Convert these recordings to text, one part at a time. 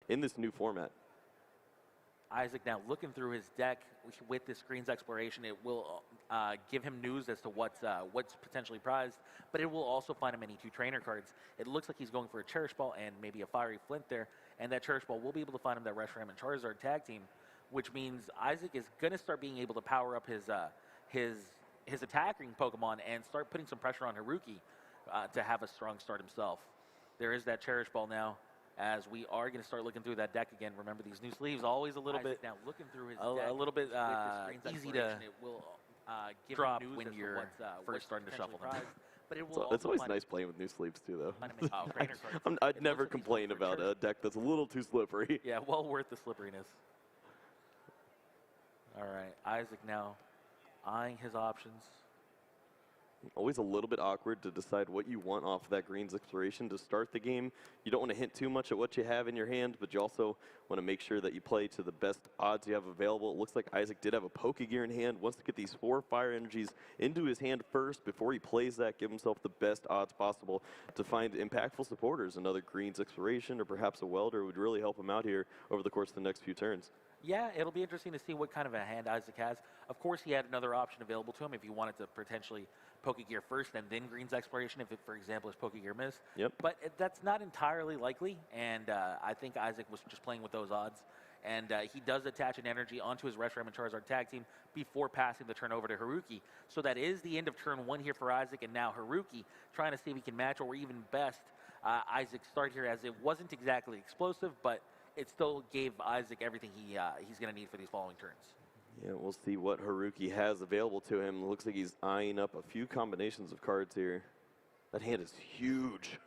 in this new format. Isaac now looking through his deck with this Green's Exploration. It will give him news as to what's potentially prized, but it will also find him any 2 trainer cards. It looks like he's going for a Cherish Ball and maybe a Fiery Flint there, and that Cherish Ball will be able to find him that Reshiram and Charizard tag team, which means Isaac is going to start being able to power up his attacking Pokemon and start putting some pressure on Haruki to have a strong start himself. There is that Cherish Ball now, as we are going to start looking through that deck again. Remember, these new sleeves always a little bit now looking through his a little bit easy to it will give drop news when you're first starting to shuffle them. But it will It's always nice playing with new sleeves too, though. trainer cards. I'd never complain about a deck that's a little too slippery. Yeah, well worth the slipperiness. All right, Isaac now eyeing his options. Always a little bit awkward to decide what you want off of that Green's Exploration to start the game. You don't want to hint too much at what you have in your hand, but you also want to make sure that you play to the best odds you have available. It looks like Isaac did have a Pokegear in hand, wants to get these 4 Fire Energies into his hand first before he plays that, give himself the best odds possible to find impactful supporters. Another Green's Exploration or perhaps a Welder would really help him out here over the course of the next few turns. Yeah, it'll be interesting to see what kind of a hand Isaac has. Of course, he had another option available to him if he wanted to potentially Pokegear first and then Green's Exploration, if, for example, his Pokegear missed. Yep. But that's not entirely likely, and I think Isaac was just playing with those odds. And he does attach an energy onto his Reshiram and Charizard tag team before passing the turn over to Haruki. So that is the end of turn 1 here for Isaac, and now Haruki trying to see if he can match or even best Isaac's start here, as it wasn't exactly explosive, but it still gave Isaac everything he's going to need for these following turns. Yeah, we'll see what Haruki has available to him. Looks like he's eyeing up a few combinations of cards here. That hand is huge.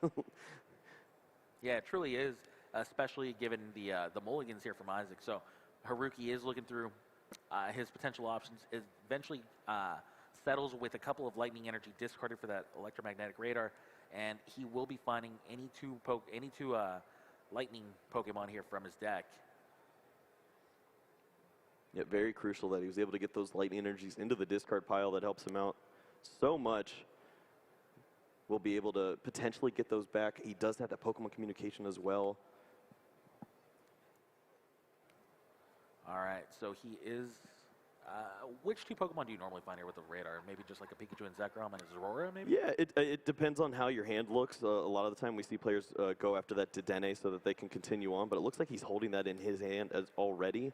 Yeah, it truly is, especially given the mulligans here from Isaac. So Haruki is looking through his potential options. Eventually settles with a couple of Lightning Energy discarded for that Electromagnetic Radar, and he will be finding any two Lightning Pokemon here from his deck. Yeah, very crucial that he was able to get those Lightning Energies into the discard pile. That helps him out so much. We'll be able to potentially get those back. He does have that Pokemon Communication as well. All right, so he is... which 2 Pokemon do you normally find here with the Radar? Maybe just like a Pikachu and Zekrom and a Zorora, maybe? Yeah, it depends on how your hand looks. A lot of the time we see players go after that Dedenne so that they can continue on, but it looks like he's holding that in his hand as already.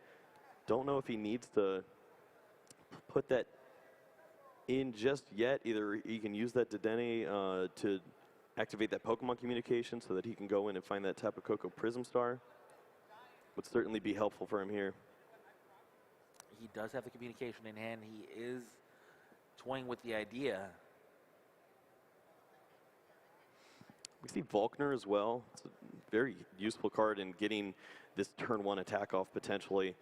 Don't know if he needs to put that in just yet. Either he can use that Dedenne to activate that Pokemon Communication so that he can go in and find that Tapu Koko Prism Star. Would certainly be helpful for him here. He does have the communication in hand. He is toying with the idea. We see Volkner as well. It's a very useful card in getting this turn 1 attack off potentially.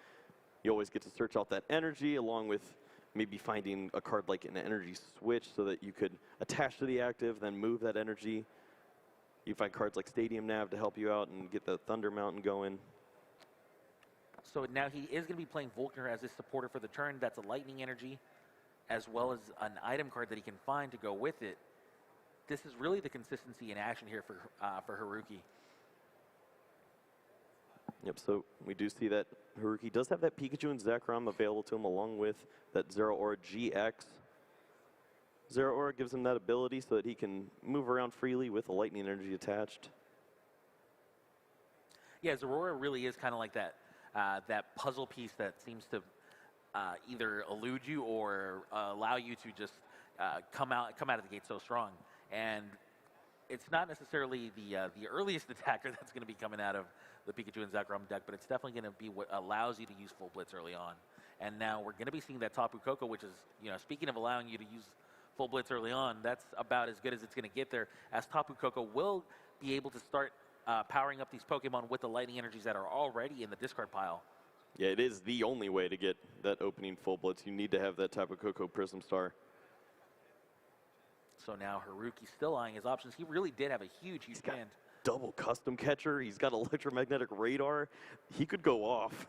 You always get to search out that energy along with maybe finding a card like an energy switch so that you could attach to the active, then move that energy. You find cards like Stadium Nav to help you out and get the Thunder Mountain going. So now he is going to be playing Volkner as his supporter for the turn. That's a Lightning Energy, as well as an item card that he can find to go with it. This is really the consistency in action here for Haruki. Yep, so we do see that Haruki does have that Pikachu and Zekrom available to him along with that Zeraora GX. Zeraora gives him that ability so that he can move around freely with a Lightning Energy attached. Yeah, Zeraora really is kind of like that that puzzle piece that seems to either elude you or allow you to just come out of the gate so strong. And it's not necessarily the earliest attacker that's going to be coming out of the Pikachu and Zekrom deck, but it's definitely going to be what allows you to use Full Blitz early on. And now we're going to be seeing that Tapu Koko, which is, speaking of allowing you to use Full Blitz early on, that's about as good as it's going to get there, as Tapu Koko will be able to start powering up these Pokemon with the Lightning Energies that are already in the discard pile. Yeah, it is the only way to get that opening Full Blitz. You need to have that Tapu Koko Prism Star. So now Haruki still eyeing his options. He really did have a huge hand. Double Custom Catcher. He's got Electromagnetic Radar. He could go off.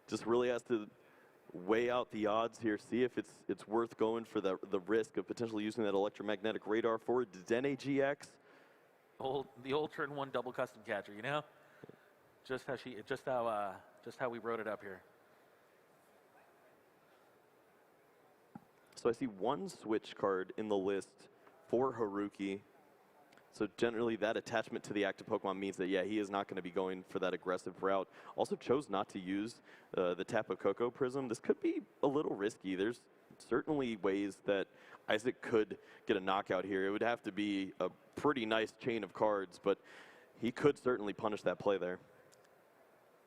Just really has to weigh out the odds here, see if it's worth going for the risk of potentially using that Electromagnetic Radar for Dedenne GX. The old turn 1 double Custom Catcher, Just how we wrote it up here. So I see one switch card in the list for Haruki. So generally that attachment to the active Pokemon means that, yeah, he is not going to be going for that aggressive route. Also chose not to use the Tapu Koko Prism. This could be a little risky. There's certainly ways that Isaac could get a knockout here. It would have to be a pretty nice chain of cards, but he could certainly punish that play there.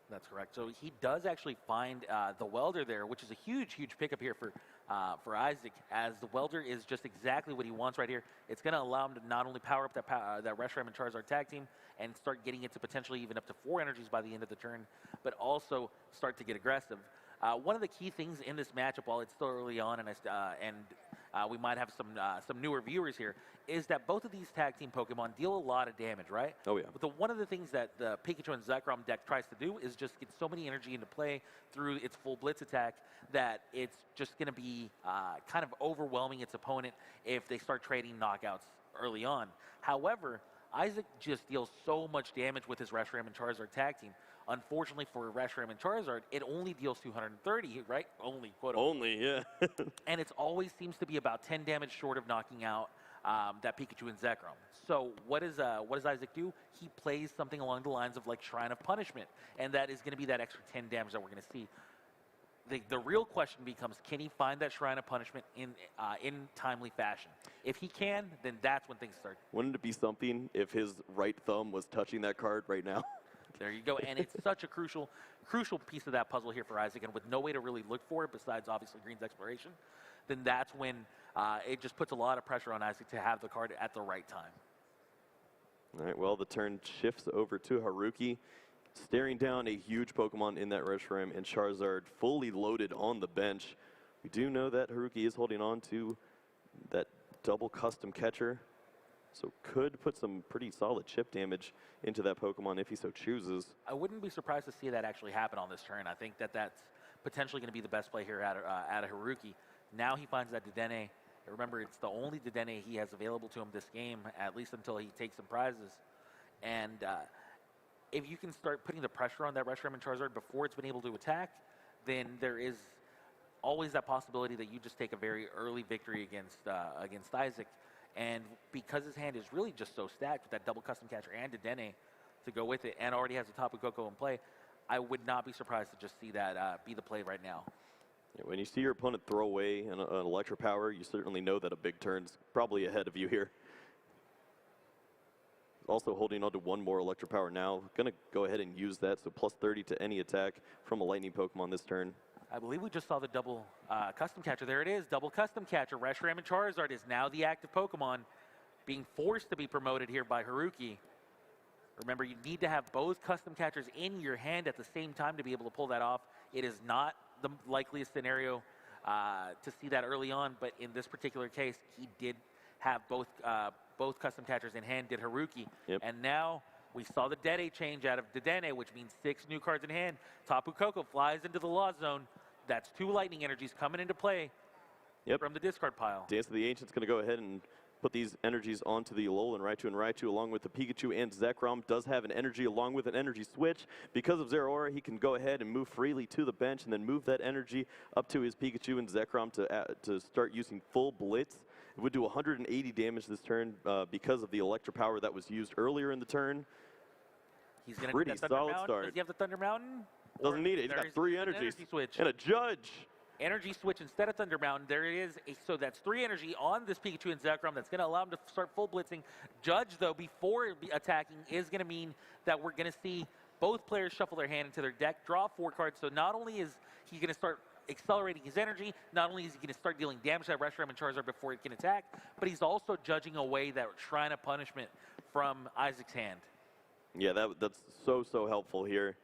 That's correct. So he does actually find the welder there, which is a huge, huge pickup here for Isaac, as the welder is just exactly what he wants right here. It's going to allow him to not only power up that Reshiram and Charizard tag team and start getting it to potentially even up to 4 energies by the end of the turn, but also start to get aggressive. One of the key things in this matchup, while it's still early on, and we might have some newer viewers here, is that both of these tag team Pokemon deal a lot of damage, right? Oh, yeah. But one of the things that the Pikachu and Zekrom deck tries to do is just get so many energy into play through its full Blitz attack that it's just going to be kind of overwhelming its opponent if they start trading knockouts early on. However, Isaac just deals so much damage with his Reshiram and Charizard tag team. Unfortunately for Reshiram and Charizard, it only deals 230, right? Only, quote unquote. Only, yeah. And it always seems to be about 10 damage short of knocking out that Pikachu and Zekrom. So what does Isaac do? He plays something along the lines of like Shrine of Punishment, and that is going to be that extra 10 damage that we're going to see. The real question becomes, can he find that Shrine of Punishment in timely fashion? If he can, then that's when things start. Wouldn't it be something if his right thumb was touching that card right now? There you go, and it's such a crucial piece of that puzzle here for Isaac, and with no way to really look for it besides obviously Green's Exploration, then that's when it just puts a lot of pressure on Isaac to have the card at the right time. All right, well, the turn shifts over to Haruki, staring down a huge Pokemon in that Reshiram and Charizard fully loaded on the bench. We do know that Haruki is holding on to that double custom catcher, so could put some pretty solid chip damage into that Pokemon if he so chooses. I wouldn't be surprised to see that actually happen on this turn. I think that that's potentially going to be the best play here out of Haruki. Now he finds that Dedenne. Remember, it's the only Dedenne he has available to him this game, at least until he takes some prizes. And if you can start putting the pressure on that Reshiram and Charizard before it's been able to attack, then there is always that possibility that you just take a very early victory against Isaac. And because his hand is really just so stacked with that double custom catcher and Dedenne to go with it, and already has a Tapu Koko in play, I would not be surprised to just see that be the play right now. Yeah, when you see your opponent throw away an Electro Power, you certainly know that a big turn's probably ahead of you here. Also holding on to one more Electro Power now. Going to go ahead and use that, so plus 30 to any attack from a Lightning Pokemon this turn. I believe we just saw the double custom catcher. There it is, double custom catcher. Reshiram and Charizard is now the active Pokemon, being forced to be promoted here by Haruki. Remember, you need to have both custom catchers in your hand at the same time to be able to pull that off. It is not the likeliest scenario to see that early on, but in this particular case, he did have both custom catchers in hand, did Haruki. Yep. And now we saw the Dede change out of Dedenne, which means 6 new cards in hand. Tapu Koko flies into the Lost Zone. That's 2 lightning energies coming into play from the discard pile. Dance of the Ancient's going to go ahead and put these energies onto the Alolan Raichu, and Raichu, along with the Pikachu and Zekrom, does have an energy along with an energy switch. Because of Zeraora, he can go ahead and move freely to the bench and then move that energy up to his Pikachu and Zekrom to start using full Blitz. It would do 180 damage this turn because of the Electro Power that was used earlier in the turn. He's going to Pretty need that Thunder solid Mountain. start. Does he have the Thunder Mountain? Doesn't need it. He's got 3 energies and a Judge. Energy switch instead of Thunder Mountain. There it is. So that's 3 energy on this Pikachu and Zekrom. That's going to allow him to start full blitzing. Judge, though, before attacking is going to mean that we're going to see both players shuffle their hand into their deck, draw 4 cards. So not only is he going to start accelerating his energy, not only is he going to start dealing damage to that Reshiram and Charizard before it can attack, but he's also judging away that Shrine of Punishment from Isaac's hand. Yeah, that's so helpful here.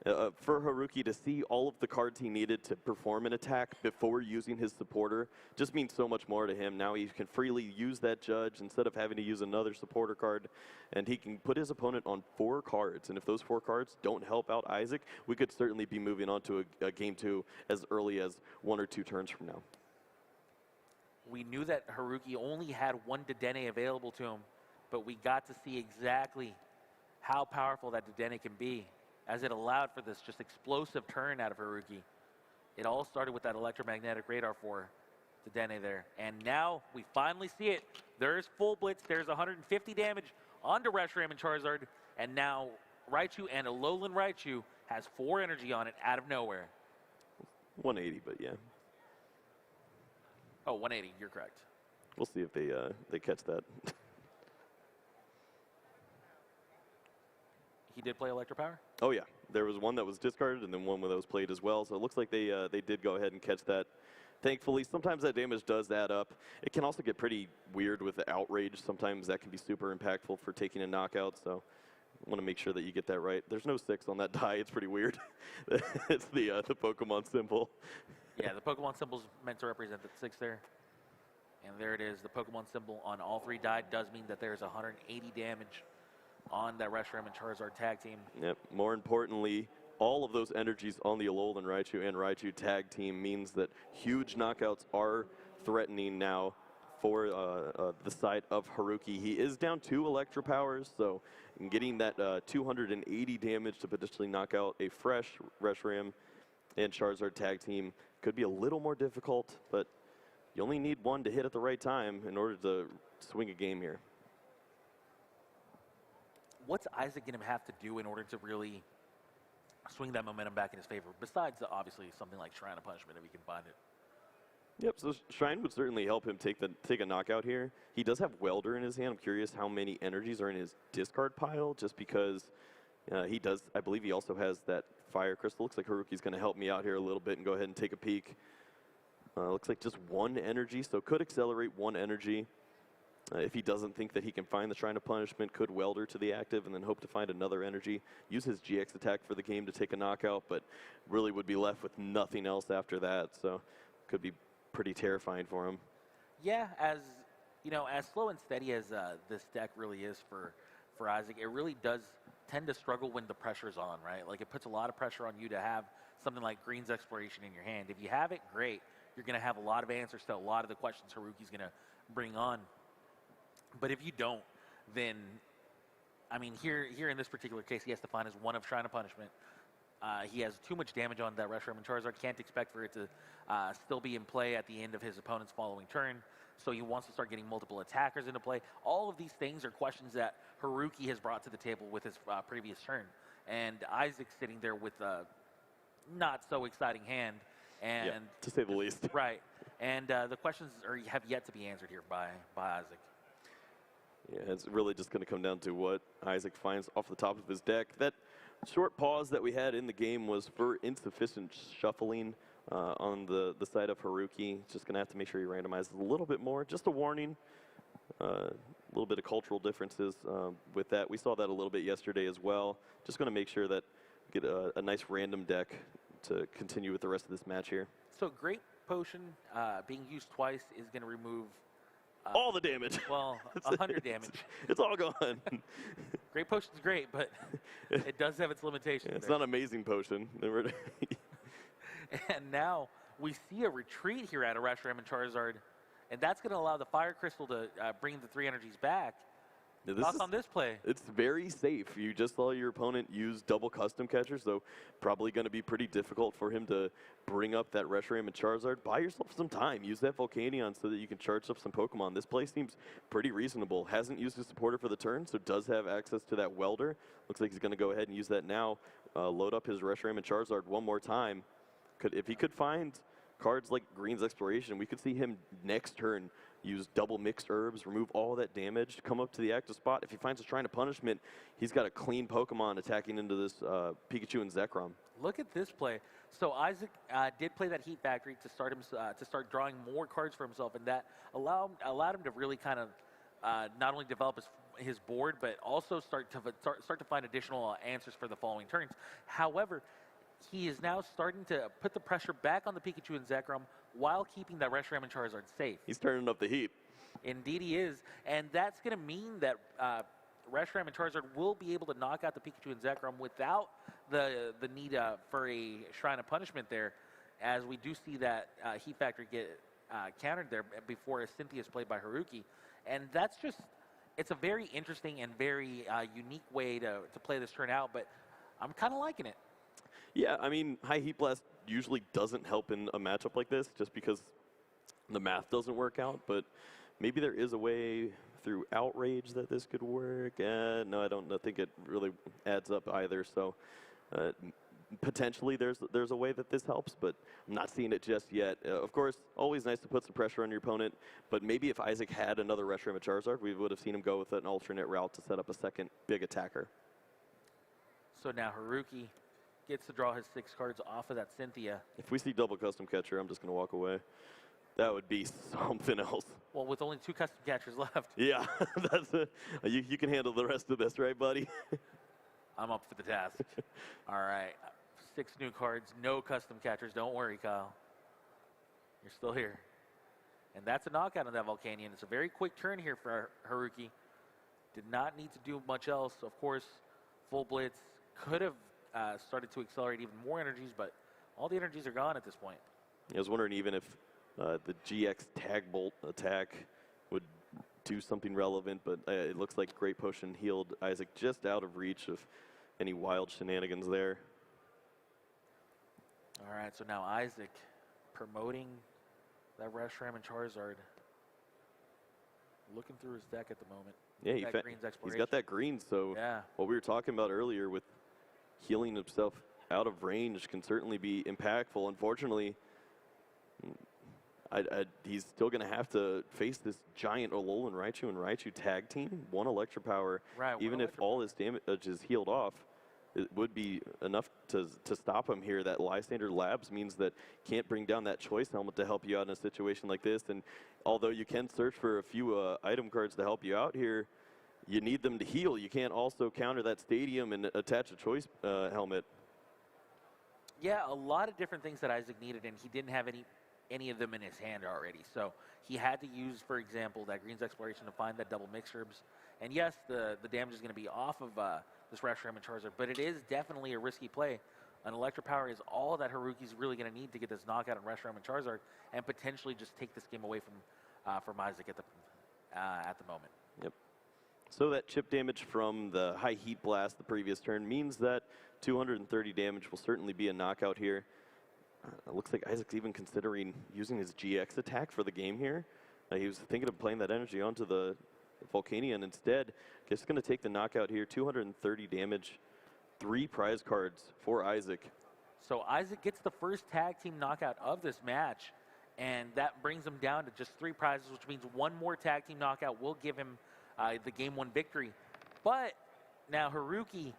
For Haruki to see all of the cards he needed to perform an attack before using his supporter just means so much more to him. Now he can freely use that Judge instead of having to use another supporter card, and he can put his opponent on 4 cards. And if those 4 cards don't help out Isaac, we could certainly be moving on to a game 2 as early as 1 or 2 turns from now. We knew that Haruki only had 1 Dedenne available to him, but we got to see exactly how powerful that Dedenne can be. as it allowed for this just explosive turn out of Haruki. It all started with that electromagnetic radar for Dene there. And now we finally see it. There's full blitz. There's 150 damage onto Reshiram and Charizard. And now Raichu and Alolan Raichu has 4 energy on it out of nowhere. 180, but yeah. Oh, 180, you're correct. We'll see if they catch that. He did play Electro Power? Oh yeah, there was one that was discarded and then one that was played as well. So it looks like they did go ahead and catch that. Thankfully, sometimes that damage does add up. It can also get pretty weird with the outrage. Sometimes that can be super impactful for taking a knockout. So I want to make sure that you get that right. There's no 6 on that die. It's pretty weird. It's the Pokemon symbol. Yeah, the Pokemon symbol's meant to represent the 6 there. And there it is. The Pokemon symbol on all 3 die does mean that there's 180 damage on that Reshiram and Charizard tag team. Yep. More importantly, all of those energies on the Alolan Raichu and Raichu tag team means that huge knockouts are threatening now for the side of Haruki. He is down 2 Electro Powers, so getting that 280 damage to potentially knock out a fresh Reshiram and Charizard tag team could be a little more difficult, but you only need one to hit at the right time in order to swing a game here. What's Isaac going to have to do in order to really swing that momentum back in his favor, besides obviously something like Shrine of Punishment if he can find it? Yep, so Shrine would certainly help him take a knockout here. He does have Welder in his hand. I'm curious how many energies are in his discard pile, just because he does, I believe he also has that Fire Crystal. Looks like Haruki's going to help me out here a little bit and go ahead and take a peek. Looks like just 1 energy, so could accelerate 1 energy. If he doesn't think that he can find the Shrine of Punishment, could Welder to the active and then hope to find another energy. Use his GX attack for the game to take a knockout, but really would be left with nothing else after that. So could be pretty terrifying for him. Yeah, as you know, as slow and steady as this deck really is for Isaac, it really does tend to struggle when the pressure's on, right? Like it puts a lot of pressure on you to have something like Green's Exploration in your hand. If you have it, great. You're going to have a lot of answers to a lot of the questions Haruki's going to bring on. But if you don't, then, I mean, here in this particular case, he has to find his 1 of Shrine of Punishment. He has too much damage on that Reshiram and Charizard. Can't expect for it to still be in play at the end of his opponent's following turn. So he wants to start getting multiple attackers into play. All of these things are questions that Haruki has brought to the table with his previous turn. And Isaac's sitting there with a not so exciting hand. And yeah, to say the least. Right. And the questions have yet to be answered here by Isaac. Yeah, it's really just going to come down to what Isaac finds off the top of his deck. That short pause that we had in the game was for insufficient shuffling on the side of Haruki. Just going to have to make sure he randomizes a little bit more. Just a warning. A little bit of cultural differences with that. We saw that a little bit yesterday as well. Just going to make sure that we get a nice random deck to continue with the rest of this match here. So Great Potion being used twice is going to remove all the damage. Well, 100 damage. It's all gone. Great Potion's great, but it does have its limitations. Yeah, it's not an amazing potion. And now we see a retreat here out of Reshiram and Charizard, and that's going to allow the Fire Crystal to bring the 3 energies back. Now, Thoughts on this play? It's very safe. You just saw your opponent use double custom catchers, so probably going to be pretty difficult for him to bring up that Reshiram and Charizard. Buy yourself some time. Use that Volcanion so that you can charge up some Pokemon. This play seems pretty reasonable. Hasn't used his supporter for the turn, so does have access to that Welder. Looks like he's going to go ahead and use that now. Load up his Reshiram and Charizard one more time. If he could find cards like Green's Exploration, we could see him next turn use double mixed herbs, remove all that damage, come up to the active spot. If he finds a Shrine of Punishment, he's got a clean Pokemon attacking into this Pikachu and Zekrom. Look at this play. So Isaac did play that Heat Factory to start drawing more cards for himself, and that allowed him to really kind of not only develop his board, but also start to find additional answers for the following turns. However, he is now starting to put the pressure back on the Pikachu and Zekrom while keeping that Reshiram and Charizard safe. He's turning up the heat. Indeed he is. And that's going to mean that Reshiram and Charizard will be able to knock out the Pikachu and Zekrom without the need for a Shrine of Punishment there, as we do see that Heat Factory get countered there before a Cynthia is played by Haruki. And that's just, it's a very interesting and very unique way to play this turn out. But I'm kind of liking it. Yeah, I mean, high heat blast usually doesn't help in a matchup like this just because the math doesn't work out, but maybe there is a way through outrage that this could work. No, I don't think it really adds up either. So potentially there's a way that this helps, but I'm not seeing it just yet. Of course, always nice to put some pressure on your opponent, but maybe if Isaac had another Reshiram Charizard, we would have seen him go with an alternate route to set up a second big attacker. So now Haruki gets to draw his 6 cards off of that Cynthia. If we see double custom catcher, I'm just going to walk away. That would be something else. Well, with only 2 custom catchers left. Yeah, you can handle the rest of this, right, buddy? I'm up for the task. All right. 6 new cards, no custom catchers. Don't worry, Kyle. You're still here. And that's a knockout on that Volcanion. It's a very quick turn here for Haruki. Did not need to do much else. Of course, full blitz could have started to accelerate even more energies, but all the energies are gone at this point. I was wondering even if the GX Tag Bolt attack would do something relevant, but it looks like Great Potion healed Isaac just out of reach of any wild shenanigans there. All right, so now Isaac promoting that Reshiram and Charizard. Looking through his deck at the moment. Yeah, he's got that green, so yeah. What we were talking about earlier with healing himself out of range can certainly be impactful. Unfortunately, he's still going to have to face this giant Alolan Raichu and Raichu tag team. 1 Electropower, right, even if all his damage is healed off, it would be enough to stop him here. That Lysander Labs means that can't bring down that Choice Helmet to help you out in a situation like this. And although you can search for a few item cards to help you out here, you need them to heal. You can't also counter that Stadium and attach a Choice Helmet. Yeah, a lot of different things that Isaac needed, and he didn't have any of them in his hand already. So he had to use, for example, that Green's Exploration to find that double mix herbs. And yes, the damage is going to be off of this Reshiram and Charizard, but it is definitely a risky play. An Electropower is all that Haruki's really going to need to get this knockout on Reshiram and Charizard, and potentially just take this game away from Isaac at the moment. Yep. So that chip damage from the high heat blast the previous turn means that 230 damage will certainly be a knockout here. It looks like Isaac's even considering using his GX attack for the game here. He was thinking of playing that energy onto the Volcanion instead. Just going to take the knockout here. 230 damage, 3 prize cards for Isaac. So Isaac gets the first tag team knockout of this match, and that brings him down to just 3 prizes, which means 1 more tag team knockout will give him the game 1 victory. But now Haruki,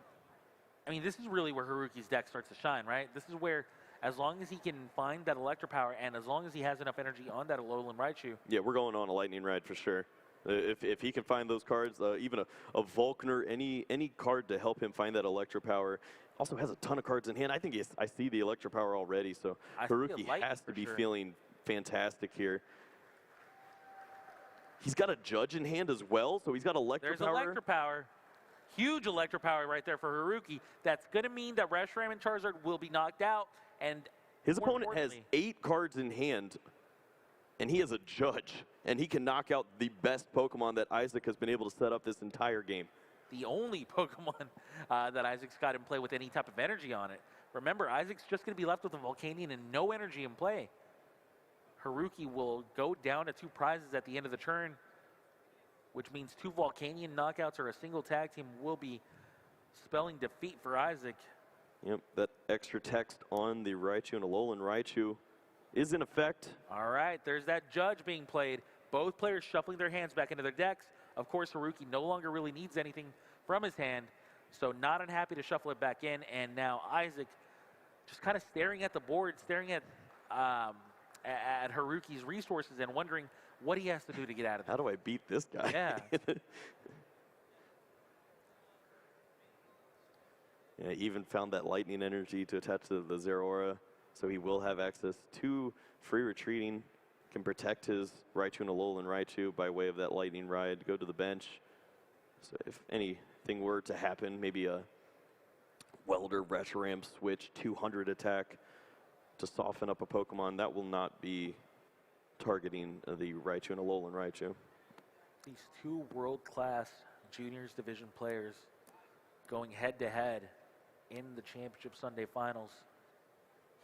I mean, this is really where Haruki's deck starts to shine, right? This is where, as long as he can find that Electropower and as long as he has enough energy on that Alolan Raichu. Yeah, we're going on a lightning ride for sure. If he can find those cards, even a Vulcaner, any card to help him find that Electropower. Also has a ton of cards in hand. I think I see the Electropower already, so Haruki has to be feeling fantastic here. He's got a Judge in hand as well, so he's got Electropower. There's Electropower. Huge Electropower right there for Haruki. That's going to mean that Reshiram and Charizard will be knocked out. And his opponent has 8 cards in hand, and he has a Judge. And he can knock out the best Pokemon that Isaac has been able to set up this entire game. The only Pokemon that Isaac's got in play with any type of energy on it. Remember, Isaac's just going to be left with a Volcanion and no energy in play. Haruki will go down to 2 prizes at the end of the turn, which means 2 Volcanion knockouts or a single tag team will be spelling defeat for Isaac. Yep, that extra text on the Raichu and Alolan Raichu is in effect. All right, there's that Judge being played. Both players shuffling their hands back into their decks. Of course, Haruki no longer really needs anything from his hand, so not unhappy to shuffle it back in. And now Isaac just kind of staring at the board, staring at Haruki's resources and wondering what he has to do to get out of it. How do I beat this guy? Yeah. Yeah, even found that lightning energy to attach to the Zeraora, so he will have access to free retreating, can protect his Raichu and Alolan Raichu by way of that lightning ride, go to the bench. So if anything were to happen, maybe a Welder Reshiram switch 200 attack to soften up a Pokemon, that will not be targeting the Raichu and Alolan Raichu. These 2 world-class juniors division players going head-to-head in the Championship Sunday Finals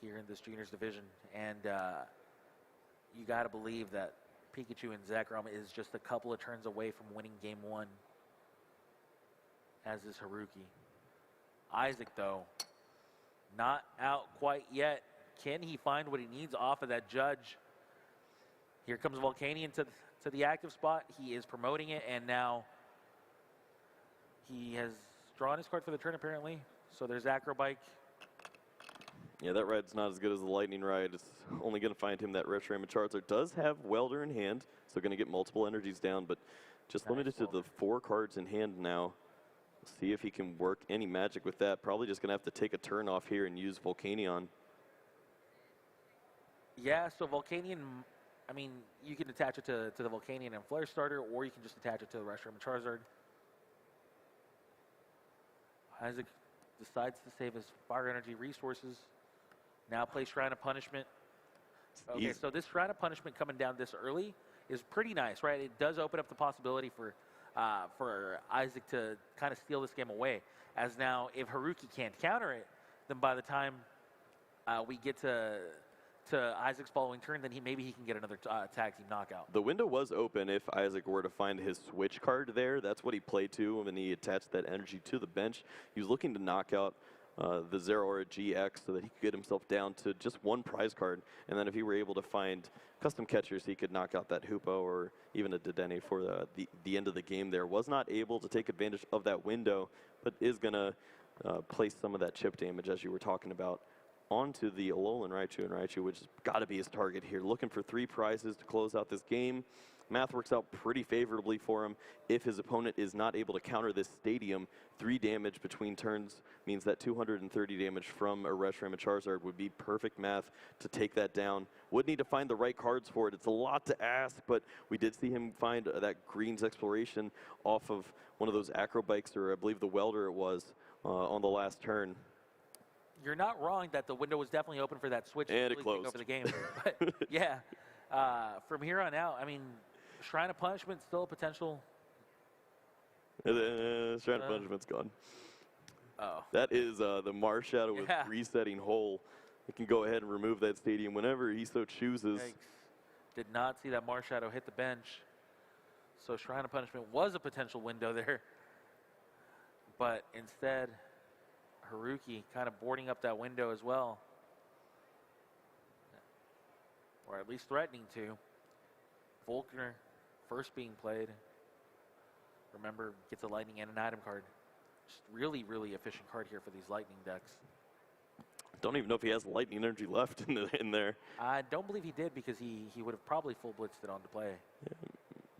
here in this juniors division. And you got to believe that Pikachu and Zekrom is just a couple of turns away from winning game one, as is Haruki. Isaac, though, not out quite yet. Can he find what he needs off of that judge? Here comes Volcanion to the active spot. He is promoting it, and now he has drawn his card for the turn, apparently. So there's Acrobike. Yeah, that ride's not as good as the Lightning ride. It's only going to find him that Reshiram Charizard. Does have Welder in hand, so going to get multiple energies down, but just Nice limited to the 4 cards in hand now. See if he can work any magic with that. Probably just going to have to take a turn off here and use Volcanion. Yeah, so Volcanion, I mean, you can attach it to the Volcanion and Flare Starter, or you can just attach it to the Reshiram Charizard. Isaac decides to save his fire energy resources. Now play Shrine of Punishment. Okay, so this Shrine of Punishment coming down this early is pretty nice, right? It does open up the possibility for Isaac to kind of steal this game away. As now, if Haruki can't counter it, then by the time we get to Isaac's following turn, then maybe he can get another tag team knockout. The window was open if Isaac were to find his switch card there. That's what he played to when he attached that energy to the bench. He was looking to knock out the Zeraora GX so that he could get himself down to just 1 prize card. And then if he were able to find custom catchers, he could knock out that Hoopo or even a Dedenne for the end of the game there. Was not able to take advantage of that window, but is going to place some of that chip damage, as you were talking about, onto the Alolan Raichu, which has got to be his target here. Looking for 3 prizes to close out this game. Math works out pretty favorably for him. If his opponent is not able to counter this Stadium, 3 damage between turns means that 230 damage from a Reshiram Charizard would be perfect math to take that down. Would need to find the right cards for it. It's a lot to ask, but we did see him find that Green's Exploration off of one of those Acrobikes, or I believe the Welder it was, on the last turn. You're not wrong that the window was definitely open for that switch. And to it really closed. take over the game. But yeah, from here on out, I mean, Shrine of Punishment still a potential. Shrine of Punishment's gone. Oh. That is the Marshadow with Yeah. resetting hole. He can go ahead and remove that Stadium whenever he so chooses. Yikes. Did not see that Marshadow hit the bench. So Shrine of Punishment was a potential window there. But instead, Haruki kind of boarding up that window as well. Or at least threatening to. Volkner first being played. Remember, gets a Lightning and an item card. Just really, really efficient card here for these Lightning decks. Don't even know if he has Lightning energy left in there. I don't believe he did, because he would have probably full blitzed it onto play.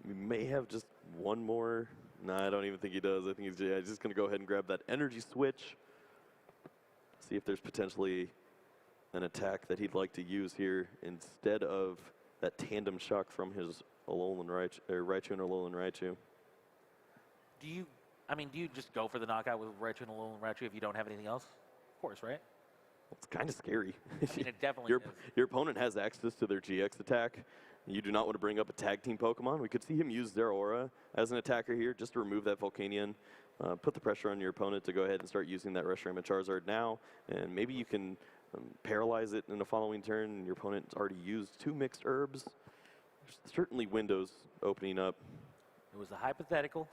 We may have just one more. Nah, I don't even think he does. I think he's just going to go ahead and grab that energy switch. See if there's potentially an attack that he'd like to use here instead of that tandem shock from his Alolan Raichu and Alolan Raichu. Do you just go for the knockout with Raichu and Alolan Raichu if you don't have anything else? Of course, right? It's kind of scary. I mean, it definitely is. Your opponent has access to their GX attack. You do not want to bring up a tag team Pokemon. We could see him use Zeraora as an attacker here just to remove that Volcanion. Put the pressure on your opponent to go ahead and start using that Reshiram Charizard now. And maybe you can paralyze it in the following turn. And your opponent's already used 2 mixed herbs. There's certainly windows opening up. It was a hypothetical.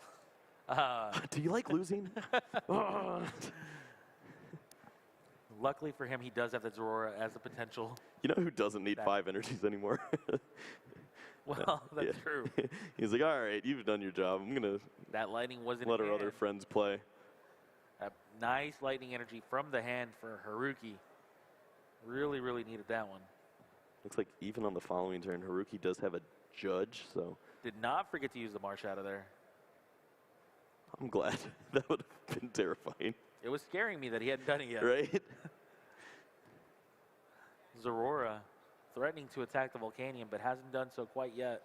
Do you like losing? Luckily for him, he does have the Zeraora as a potential. You know who doesn't need 5 energies anymore? Well, that's true. He's like, all right, you've done your job. I'm going to That Lightning wasn't let in our other hand. friends play. A nice Lightning energy from the hand for Haruki. Really, really needed that one. Looks like even on the following turn, Haruki does have a judge, so Did not forget to use the Marshadow there. I'm glad. That would have been terrifying, It was scaring me that he hadn't done it yet. right? Zeraora threatening to attack the Volcanion, but hasn't done so quite yet.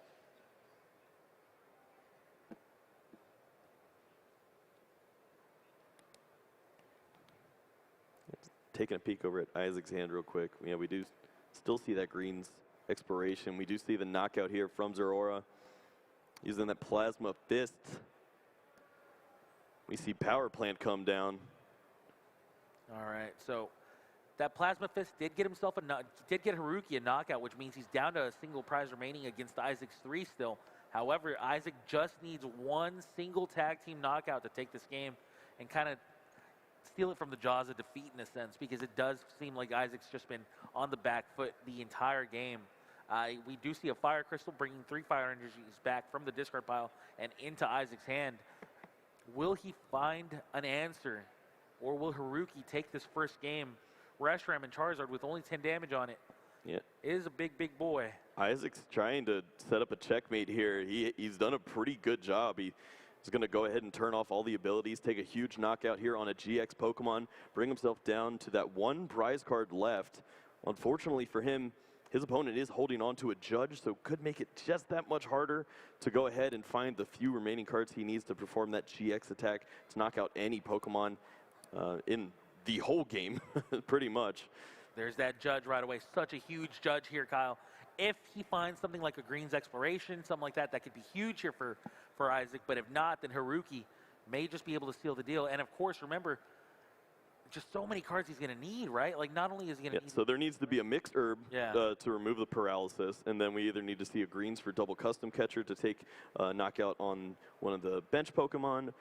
Taking a peek over at Isaac's hand real quick. Yeah, we do still see that Green's Exploration. We do see the knockout here from Zeraora. Using that Plasma Fist. We see Power Plant come down. All right, so that Plasma Fist did get himself did get Haruki a knockout, which means he's down to a single prize remaining against Isaac's 3 still. However, Isaac just needs one single tag team knockout to take this game and kind of steal it from the jaws of defeat in a sense, because it does seem like Isaac's just been on the back foot the entire game. We do see a Fire Crystal bringing 3 Fire Energies back from the discard pile and into Isaac's hand. Will he find an answer, or will Haruki take this first game? Reshiram and Charizard with only 10 damage on it. Yeah. It is a big, big boy. Isaac's trying to set up a checkmate here. He's done a pretty good job. He's going to go ahead and turn off all the abilities, take a huge knockout here on a GX Pokemon, bring himself down to that one prize card left. Unfortunately for him, his opponent is holding on to a Judge, so could make it just that much harder to go ahead and find the few remaining cards he needs to perform that GX attack to knock out any Pokemon in the whole game, pretty much. There's that Judge right away. Such a huge Judge here, Kyle. If he finds something like a Green's Exploration, something like that, that could be huge here for Isaac. But if not, then Haruki may just be able to seal the deal. And, of course, remember, just so many cards he's going to need, right? Like, not only is he going to need... So there needs to be a mixed herb to remove the paralysis, and then we either need to see a greens for double custom catcher to take knockout on one of the bench Pokemon,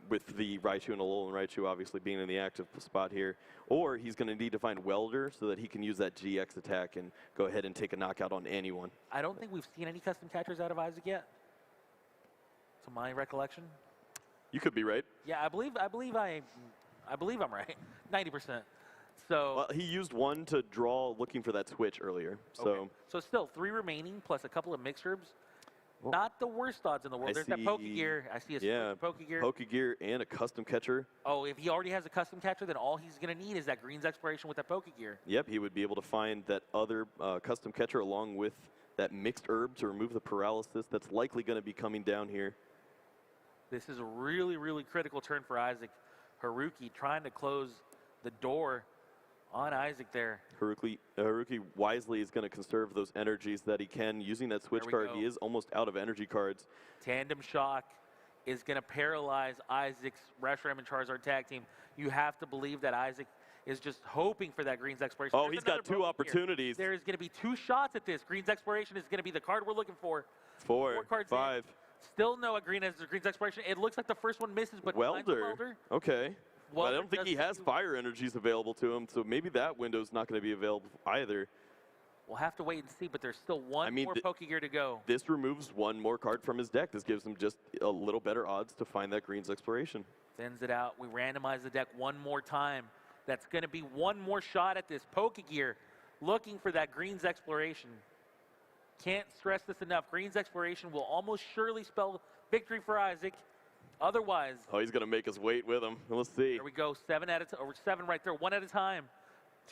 with the Raichu and Alolan Raichu obviously being in the active spot here, or he's going to need to find Welder so that he can use that GX attack and go ahead and take a knockout on anyone. I don't think we've seen any custom catchers out of Isaac yet, to my recollection. You could be right. Yeah, I believe I'm right. 90%. So Well, he used one to draw looking for that switch earlier. So okay. So still 3 remaining plus a couple of mixed herbs. Not the worst odds in the world. There's that Pokegear. I see a Pokegear. Pokegear and a custom catcher. Oh, if he already has a custom catcher, then all he's going to need is that Green's Exploration with that Pokegear. Yep, he would be able to find that other custom catcher along with that mixed herb to remove the paralysis that's likely going to be coming down here. This is a really, really critical turn for Isaac. Haruki trying to close the door on Isaac there. Haruki wisely is going to conserve those energies that he can. Using that switch card, he is almost out of energy cards. Tandem Shock is going to paralyze Isaac's Reshiram and Charizard tag team. You have to believe that Isaac is just hoping for that Green's Exploration. Oh, he's got 2 opportunities. There is going to be 2 shots at this. Green's Exploration is going to be the card we're looking for. 4 cards 5. In. Still no Green's Exploration. It looks like the first one misses, but Welder. Okay. But I don't think he has fire energies available to him, so maybe that window's not going to be available either. We'll have to wait and see, but there's still one more Pokegear to go. This removes 1 more card from his deck. This gives him just a little better odds to find that Green's Exploration. Thins it out. We randomize the deck one more time. That's going to be 1 more shot at this Pokegear, looking for that Green's Exploration. Can't stress this enough. Green's Exploration will almost surely spell victory for Isaac. Otherwise... Oh, he's going to make us wait with him. Let's see. There we go. 7 at a time. Or 7 right there. 1 at a time.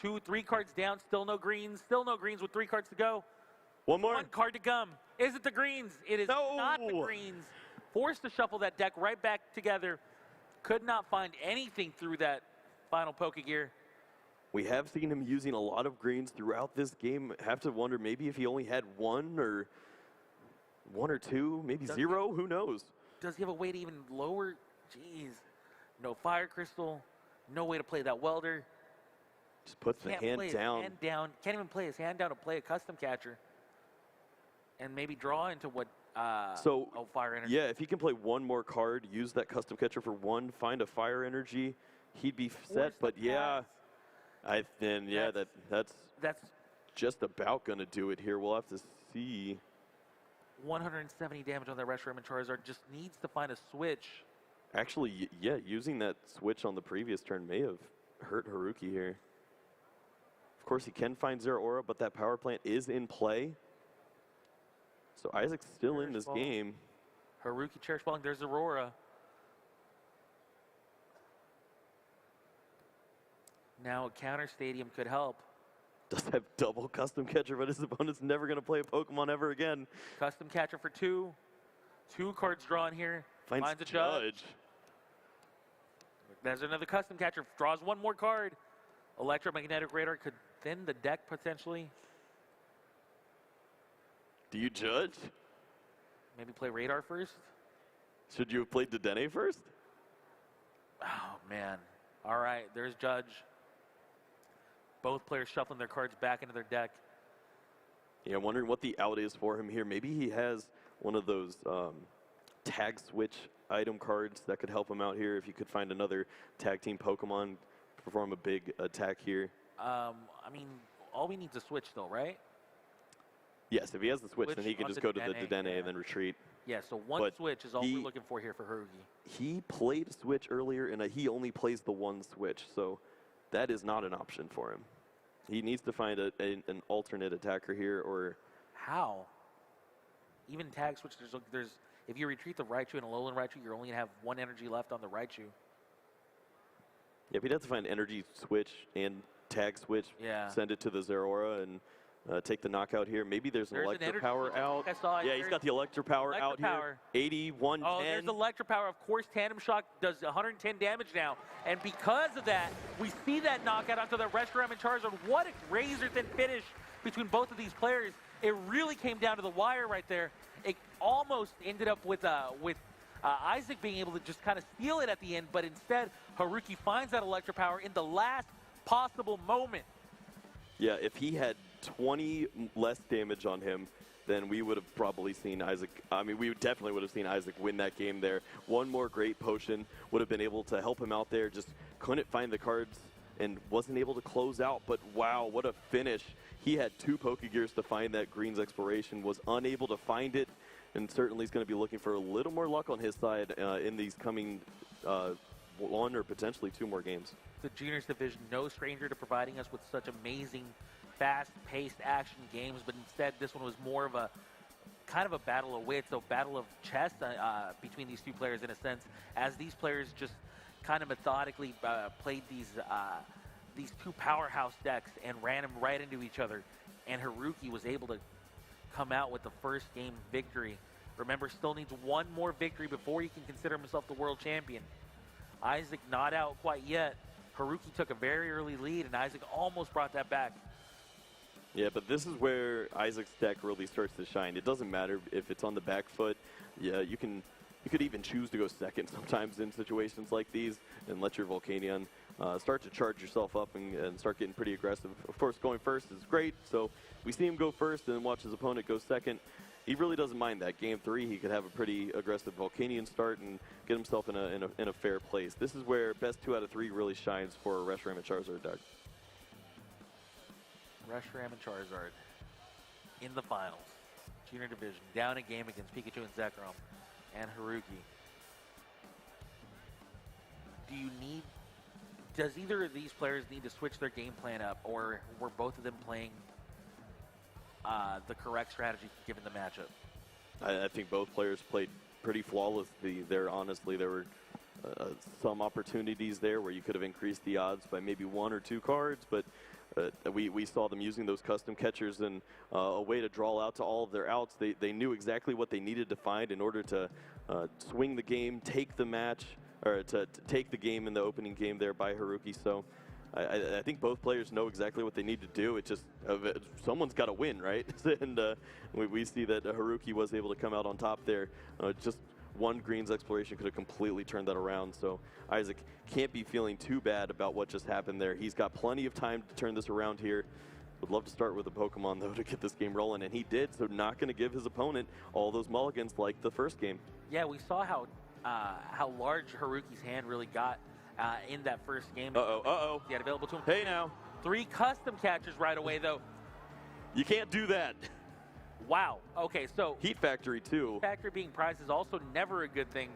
2, 3 cards down. Still no greens. Still no greens with 3 cards to go. 1 more. 1 card to come. Is it the greens? It is not the greens. Forced to shuffle that deck right back together. Could not find anything through that final Pokegear. We have seen him using a lot of greens throughout this game. Have to wonder maybe if he only had 1 or 2, maybe 0. Who knows? Does he have a way to even lower? Jeez. No Fire Crystal. No way to play that Welder. Just puts the hand down. Can't even play his hand down to play a custom catcher. And maybe draw into what... Fire Energy. Yeah, if he can play 1 more card, use that custom catcher for 1, find a Fire Energy, he'd be set. But yeah, that's just about going to do it here. We'll have to see. 170 damage on that Reshiram and Charizard. Just needs to find a switch. Actually, yeah, using that switch on the previous turn may have hurt Haruki here. Of course, he can find Zeraora, but that power plant is in play. So Isaac's still in this game. Haruki Cherish Balling. There's Aurora. Now a counter stadium could help. Does have double custom catcher, but his opponent's never going to play a Pokemon ever again. Custom catcher for 2. 2 cards drawn here. Finds a Judge. There's another custom catcher. Draws 1 more card. Electromagnetic Radar could thin the deck potentially. Do you judge? Maybe play Radar first. Should you have played Dedenne first? Oh, man. All right, there's Judge. Both players shuffling their cards back into their deck. Yeah, I'm wondering what the out is for him here. Maybe he has one of those tag switch item cards that could help him out here. If you could find another tag team Pokemon, perform a big attack here. I mean, all we need is a switch, though, right? Yes, if he has the switch, then Switch he can onto just go to the Dedenne, Dedenne yeah. and then retreat. Yeah, so one But switch is all we're looking for here for Haruki. He played a switch earlier, and he only plays the one switch, so that is not an option for him. He needs to find an alternate attacker here, or How? Even tag switch, there's if you retreat the Raichu and a Alolan Raichu, you're only going to have one energy left on the Raichu. yeah, if he'd have to find energy switch and tag switch, Yeah. send it to the Zeraora and take the knockout here. Maybe there's an There's an Electro energy Power switch, I out. think I saw it. Yeah, he's got the Electro Power out here. Power. 80, 110. Oh, there's Electro Power. Of course, Tandem Shock does 110 damage now. And because of that, we see that knockout onto the Reshiram and Charizard. What a razor-thin finish between both of these players. It really came down to the wire right there. It almost ended up with Isaac being able to just kind of steal it at the end, but instead, Haruki finds that Electro Power in the last possible moment. Yeah, if he had 20 less damage on him, then we would have probably seen Isaac. I mean, we definitely would have seen Isaac win that game there. One more great potion would have been able to help him out there. Just couldn't find the cards and wasn't able to close out. But wow, what a finish. He had 2 Pokegears to find that Green's Exploration, was unable to find it, and certainly is going to be looking for a little more luck on his side in these coming 1 or potentially 2 more games. The juniors division, no stranger to providing us with such amazing, fast-paced action games, but instead this one was more of a kind of a battle of wits, a battle of chess between these two players in a sense, as these players just kind of methodically played these 2 powerhouse decks and ran them right into each other, and Haruki was able to come out with the first game victory. Remember, still needs 1 more victory before he can consider himself the world champion. Isaac not out quite yet. Haruki took a very early lead, and Isaac almost brought that back. Yeah, but this is where Isaac's deck really starts to shine. It doesn't matter if it's on the back foot. Yeah, you could even choose to go second sometimes in situations like these and let your Volcanion start to charge yourself up and start getting pretty aggressive. Of course, going first is great, so we see him go first and then watch his opponent go second. He really doesn't mind that. Game 3, he could have a pretty aggressive Volcanion start and get himself in a fair place. This is where best 2 out of 3 really shines for a Reshiram and Charizard deck. Reshiram and Charizard in the finals. Junior division, down a game against Pikachu and Zekrom and Haruki. Does either of these players need to switch their game plan up, or were both of them playing the correct strategy given the matchup? I think both players played pretty flawlessly there. Honestly, there were some opportunities there where you could have increased the odds by maybe 1 or 2 cards, but we saw them using those custom catchers and a way to draw out to all of their outs. They knew exactly what they needed to find in order to swing the game, take the match, or to take the game in the opening game there by Haruki. So I think both players know exactly what they need to do. It just someone's got to win, right? And we see that Haruki was able to come out on top there. Just one Green's Exploration could have completely turned that around. So Isaac can't be feeling too bad about what just happened there. He's got plenty of time to turn this around here. Would love to start with a Pokemon, though, to get this game rolling, and he did, so not going to give his opponent all those mulligans like the first game. Yeah, we saw how large Haruki's hand really got in that first game. Uh-oh. He had available to him. Hey, now. 3 custom catchers right away, though. You can't do that. Wow. Okay, so Heat Factory, too. Factory being prized is also never a good thing.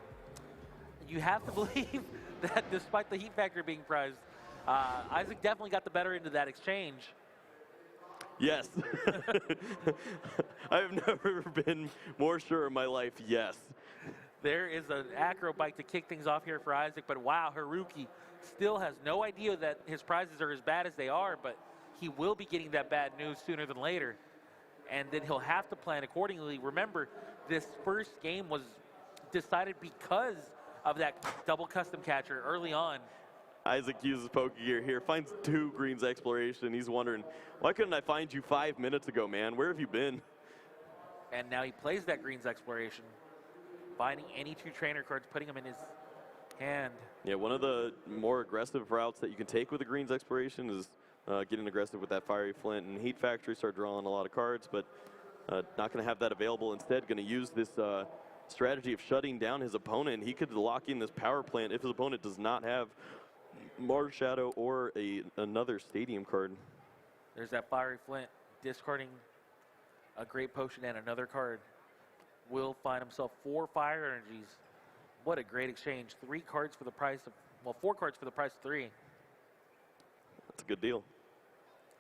You have to believe that despite the Heat Factory being prized, Isaac definitely got the better end of that exchange. Yes. I've never been more sure in my life, yes. There is an acro bite to kick things off here for Isaac, but wow, Haruki still has no idea that his prizes are as bad as they are, but he will be getting that bad news sooner than later. And then he'll have to plan accordingly. Remember, this first game was decided because of that double custom catcher early on. Isaac uses Pokegear here, finds 2 Green's Exploration. He's wondering, why couldn't I find you 5 minutes ago, man? Where have you been? And now he plays that Green's Exploration, finding any 2 trainer cards, putting them in his hand. Yeah, one of the more aggressive routes that you can take with the Greens Exploration is getting aggressive with that Fiery Flint and Heat Factory, start drawing a lot of cards, but not going to have that available. Instead, going to use this strategy of shutting down his opponent. He could lock in this power plant if his opponent does not have Mars Shadow or another stadium card. There's that Fiery Flint, discarding a Great Potion and another card. Will find himself 4 fire energies. What a great exchange. 3 cards for the price of, well, 4 cards for the price of 3. That's a good deal.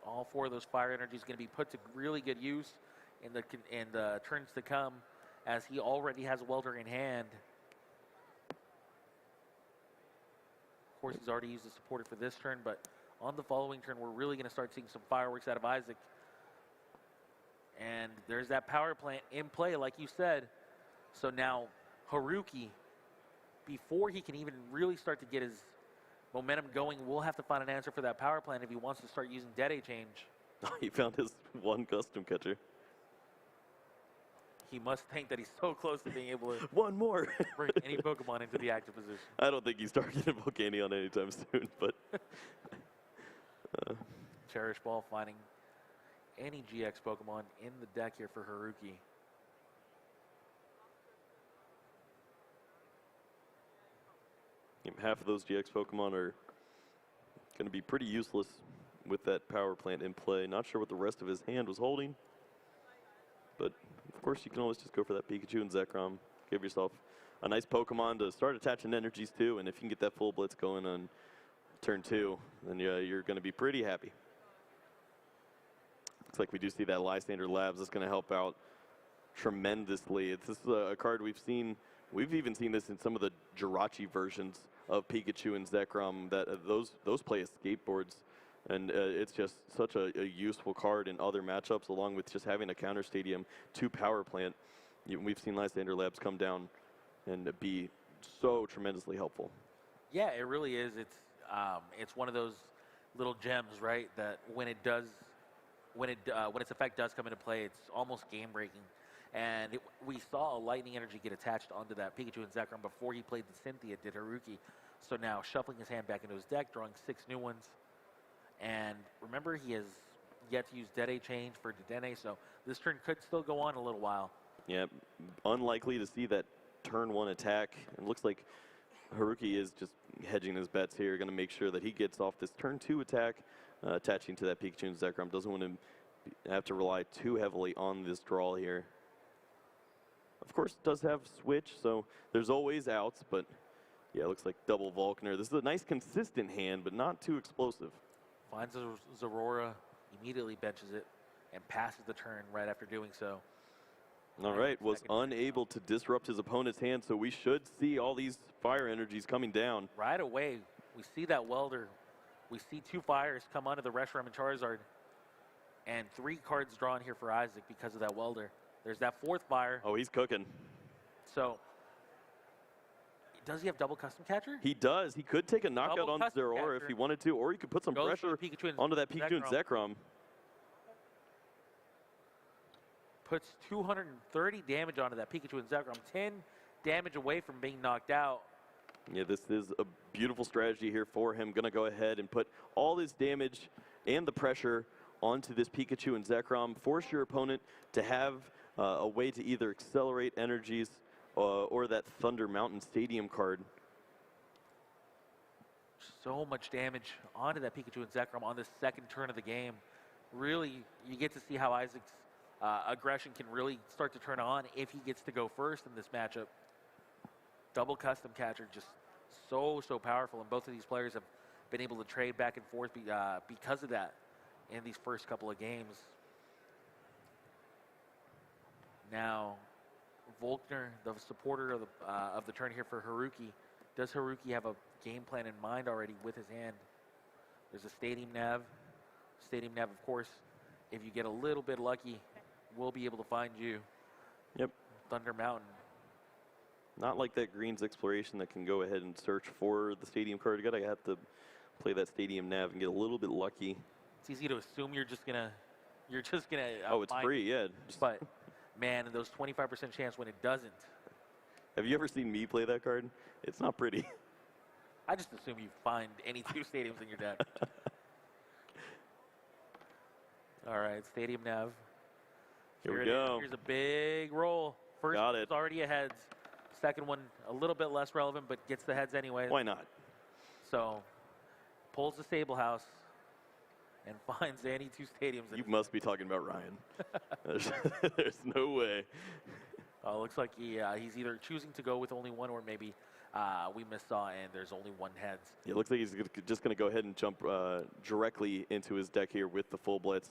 All 4 of those fire energies going to be put to really good use in the turns to come, as he already has a welder in hand. Of course, he's already used the supporter for this turn, but on the following turn, we're really going to start seeing some fireworks out of Isaac. And there's that power plant in play, like you said. So now Haruki, before he can even really start to get his momentum going, will have to find an answer for that power plant if he wants to start using Dead Change. He found his one custom catcher. He must think that he's so close to being able to One more. bring any Pokemon into the active position. I don't think he's targeting Volcanion anytime soon, but Cherish Ball finding any GX Pokemon in the deck here for Haruki. half of those GX Pokemon are going to be pretty useless with that power plant in play. Not sure what the rest of his hand was holding, but of course you can always just go for that Pikachu and Zekrom. Give yourself a nice Pokemon to start attaching energies to, and if you can get that full blitz going on turn 2, then you're going to be pretty happy. Looks like we do see that Lysander Labs is going to help out tremendously. This is a card we've seen. We've even seen this in some of the Jirachi versions of Pikachu and Zekrom. That those play as skateboards, and it's just such a useful card in other matchups, along with just having a counter stadium to power plant. We've seen Lysander Labs come down and be so tremendously helpful. Yeah, it really is. It's one of those little gems, right? That when its effect does come into play, it's almost game breaking. And we saw a lightning energy get attached onto that Pikachu and Zekrom before he played the Cynthia, did Haruki. So now shuffling his hand back into his deck, drawing 6 new ones. And remember, he has yet to use Dede Change for Dedenne, so this turn could still go on a little while. Yeah, unlikely to see that turn 1 attack. It looks like Haruki is just hedging his bets here, going to make sure that he gets off this turn 2 attack, attaching to that Pikachu and Zekrom. Doesn't want to have to rely too heavily on this draw here. Of course, it does have Switch, so there's always outs, but yeah, it looks like double Volkner. This is a nice consistent hand, but not too explosive. Finds a Zorora, immediately benches it, and passes the turn right after doing so. All right, was unable to disrupt his opponent's hand, so we should see all these fire energies coming down. Right away, we see that welder. We see 2 fires come onto the Reshiram and Charizard, and 3 cards drawn here for Isaac because of that welder. There's that 4th fire. Oh, he's cooking. So, does he have double custom catcher? He does. He could take a knockout Double on custom Zeraora if catcher. he wanted to, or he could put some Goes pressure for Pikachu and onto that Pikachu and Zekrom. Puts 230 damage onto that Pikachu and Zekrom. 10 damage away from being knocked out. Yeah, this is a beautiful strategy here for him. Going to go ahead and put all this damage and the pressure onto this Pikachu and Zekrom. Force your opponent to have a way to either accelerate energies or that Thunder Mountain Stadium card. So much damage onto that Pikachu and Zekrom on the 2nd turn of the game. Really, you get to see how Isaac's aggression can really start to turn on if he gets to go first in this matchup. Double custom catcher, just so powerful, and both of these players have been able to trade back and forth because of that in these first couple of games. Now, Volkner, the supporter of the turn here for Haruki. Does Haruki have a game plan in mind already with his hand? There's a Stadium Nav. Stadium Nav, of course, if you get a little bit lucky, will be able to find you. Yep. Thunder Mountain. Not like that Greens Exploration that can go ahead and search for the Stadium card. You gotta have to play that Stadium Nav and get a little bit lucky. It's easy to assume you're just gonna. Oh, it's free, yeah. But man, those 25% chance when it doesn't. Have you ever seen me play that card? It's not pretty. I just assume you find any 2 stadiums in your deck. All right, Stadium Nav. Here we it go. is. Here's a big roll. First Got one's it. already a heads. Second one a little bit less relevant, but gets the heads anyway. Why not? So pulls the Stable House and finds any 2 stadiums. You must be talking about Ryan. There's no way. Looks like he's either choosing to go with only one, or maybe we missaw and there's only 1 heads. It looks like he's just going to go ahead and jump directly into his deck here with the full blitz.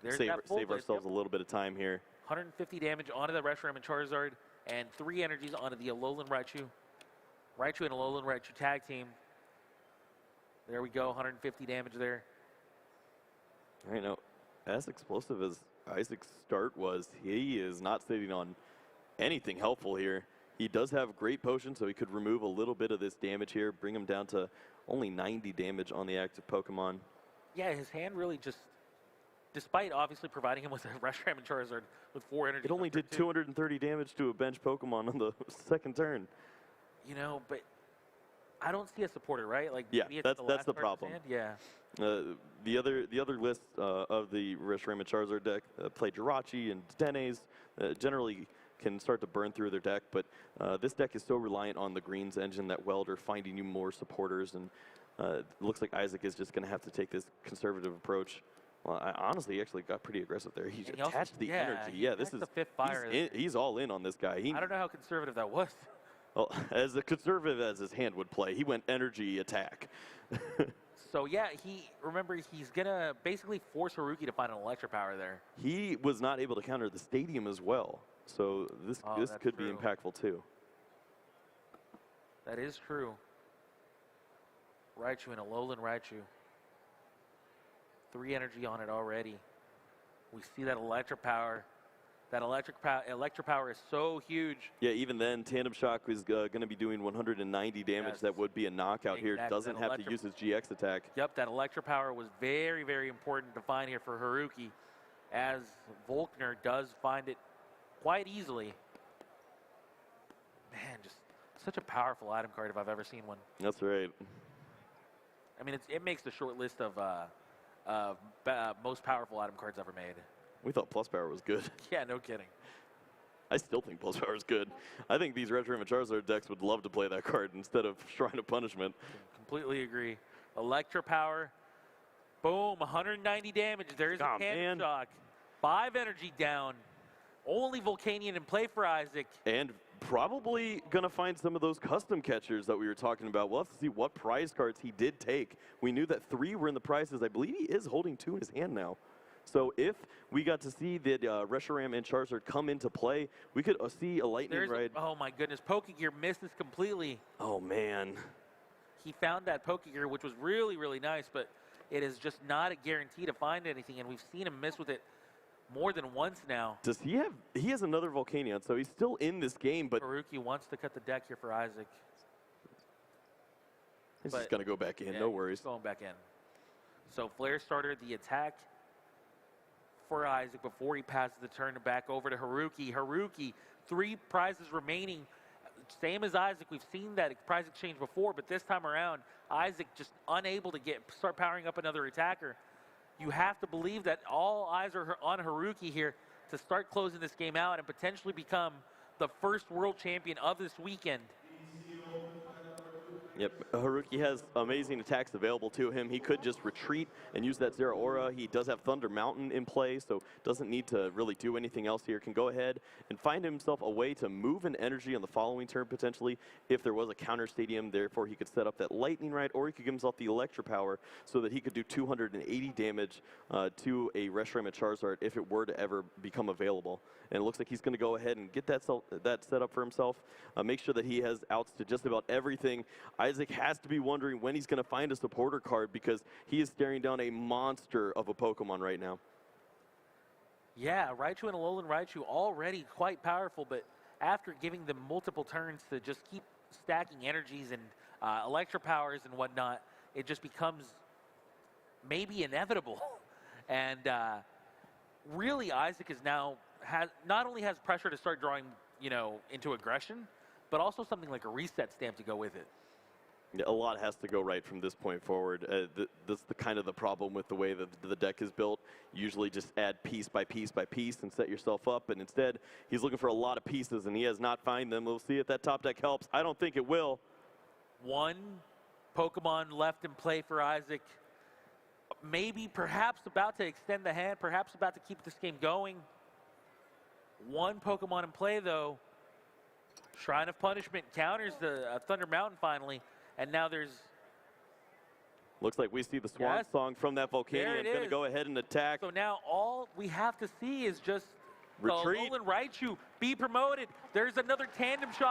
There's Save that full blitz, ourselves yep. a little bit of time here. 150 damage onto the Reshiram and Charizard, and 3 energies onto the Alolan Raichu. Raichu and Alolan Raichu tag team. There we go, 150 damage there. All right, now, as explosive as Isaac's start was, he is not sitting on anything helpful here. He does have great potion, so he could remove a little bit of this damage here, bring him down to only 90 damage on the active Pokemon. Yeah, his hand really just, despite obviously providing him with a Reshiram and Charizard with 4 energy. It only did 230 damage to a bench Pokemon on the second turn. You know, but I don't see a supporter, right? Like, Yeah, maybe it's that's last the card of his problem. hand? Yeah. The other list of the Reshiram and Charizard deck play Jirachi and Denes. Generally can start to burn through their deck, but this deck is so reliant on the greens engine that Welder finding you more supporters, and it looks like Isaac is just going to have to take this conservative approach. Well, honestly, he actually got pretty aggressive there. He And he also- attached the yeah, energy. he Yeah, this attached is the 5th fire. he's all in on this guy. I don't know how conservative that was. Well, as conservative as his hand would play, he went energy attack. So yeah, he's gonna basically force Haruki to find an electric power there. He was not able to counter the stadium as well, so this that's could be true. impactful too. That is true. Raichu and Alolan Raichu. 3 energy on it already. We see that electric power. That electric power is so huge. Yeah, even then, Tandem Shock is going to be doing 190 damage. Yes. That would be a knockout here. Exactly. Doesn't That have to use his GX attack. Yep, that electric power was very, very important to find here for Haruki, as Volkner does find it quite easily. Man, just such a powerful item card if I've ever seen one. That's right. I mean, it makes the short list of most powerful item cards ever made. We thought Plus Power was good. Yeah, no kidding. I still think Plus Power is good. I think these Reshiram and Charizard decks would love to play that card instead of Shrine of Punishment. Completely agree. Electro Power. Boom, 190 damage. There's a Tandem Shock. 5 energy down. Only Volcanion in play for Isaac. And probably going to find some of those custom catchers that we were talking about. We'll have to see what prize cards he did take. We knew that 3 were in the prizes. I believe he is holding 2 in his hand now. So if we got to see the Reshiram and Charizard come into play, we could see a lightning ride. Oh my goodness, Pokegear misses completely. Oh man. He found that Pokegear, which was really, really nice, but it is just not a guarantee to find anything, and we've seen him miss with it more than once now. Does he have, he has another Volcanion, so he's still in this game, but Haruki wants to cut the deck here for Isaac. he's just going to go back in, Yeah, no worries. he's going back in. So Flare starter the attack for Isaac before he passes the turn back over to Haruki. Haruki, 3 prizes remaining. Same as Isaac. We've seen that prize exchange before, but this time around, Isaac just unable to start powering up another attacker. You have to believe that all eyes are on Haruki here to start closing this game out and potentially become the first world champion of this weekend. Yep, Haruki has amazing attacks available to him. He could just retreat and use that Zeraora. He does have Thunder Mountain in play, so doesn't need to really do anything else here. Can go ahead and find himself a way to move an energy on the following turn potentially if there was a counter stadium. Therefore, he could set up that Lightning Ride, or he could give himself the Electro Power so that he could do 280 damage to a Reshiram and Charizard if it were to ever become available. And it looks like he's going to go ahead and get that set up for himself. Make sure that he has outs to just about everything. Isaac has to be wondering when he's going to find a supporter card because he is staring down a monster of a Pokemon right now. Yeah, Raichu and Alolan Raichu already quite powerful, but after giving them multiple turns to just keep stacking energies and electro powers and whatnot, it just becomes maybe inevitable. And really, Isaac is now not only has pressure to start drawing, into aggression, but also something like a reset stamp to go with it. Yeah, a lot has to go right from this point forward. That's the kind of the problem with the way that the deck is built. Usually just add piece by piece by piece and set yourself up. And instead, he's looking for a lot of pieces, and he has not found them. We'll see if that top deck helps. I don't think it will. One Pokemon left in play for Isaac. Maybe, perhaps about to extend the hand, perhaps about to keep this game going. One Pokemon in play, though. Shrine of Punishment counters the Thunder Mountain finally, and now there's... Looks like we see the Swan Song from that Volcanion. Going to go ahead and attack. So now all we have to see is just retreat. Alolan Raichu be promoted. There's another tandem shot.